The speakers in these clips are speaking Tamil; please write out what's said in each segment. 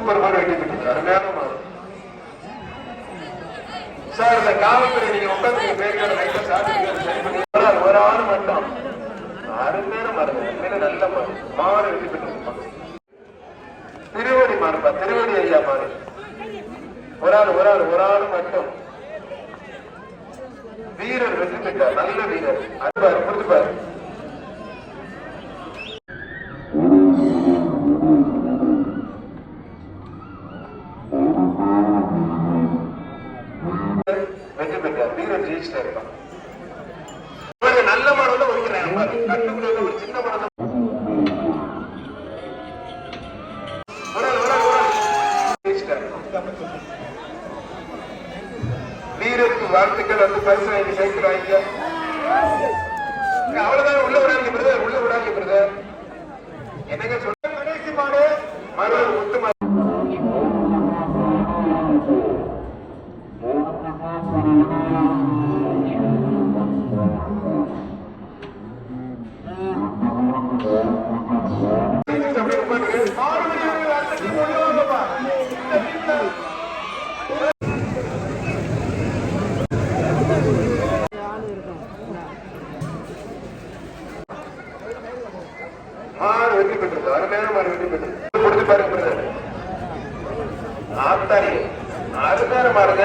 சூப்பர் மாடு வெட்டி போட்டு அருமையான மாடு சார். இந்த காவல்துறை நீங்க உட்காந்து பேருக்கான லைட்டா சாப்பிட்டு ஒரு ஆள் மட்டும் அருமையான மாடு, உண்மையில நல்ல மாடு. மாடு வெட்டி போட்டு திருவடி மாடுப்பா, திருவடி ஐயா மாடு. ஒரு ஆள் மட்டும் வீரர் வெற்றி பெற்றார், நல்ல வீரர். அன்பாரு கொடுத்துப்பாரு. வெற்றி பெற்றார், வீரர் ஜெயிச்சிட்டா இருப்பான். நல்ல மாடு வந்து ஒரு சின்ன மாடு வீரருக்கு வாழ்த்துக்கள். வந்து பரிசு வாங்கி சைக்கிள் வாங்கிக்க. அவ்வளவுதான். உள்ள விடாங்க பிரதர், உள்ள விடாங்க பிரதர். என்னங்க சொல்ல கடைசி மாடு மறுபடியும் முத்து மாடு. மாடு வெற்றி பெற்றது, அருமையான மாடு வெற்றி பெற்றது. கொடுத்து பாருங்க ஆத்தாரி, அருமையான மாடுங்க.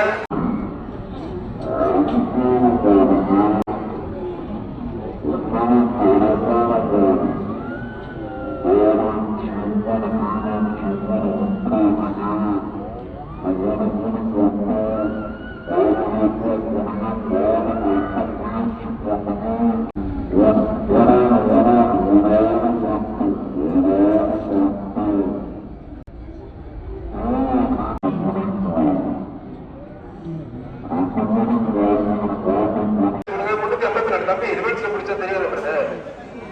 தம்பி ரிவர்ஸ்ல பிடிச்சா தெரியாது பிரதர்,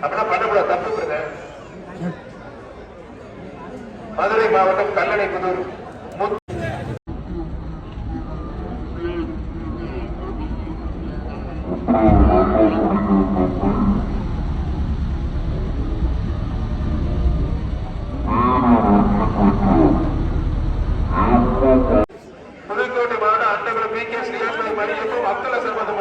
அப்படின்னா பண்ணக்கூடாது, தப்பு பிரதர். மதுரை மாவட்டம் கல்லணை புதூர் புதுக்கோட்டை மாவட்டம் அண்டபுரம் பி.கே. ஸ்ரீராம் மரியப்பம் அப்துல்லா சர்மத்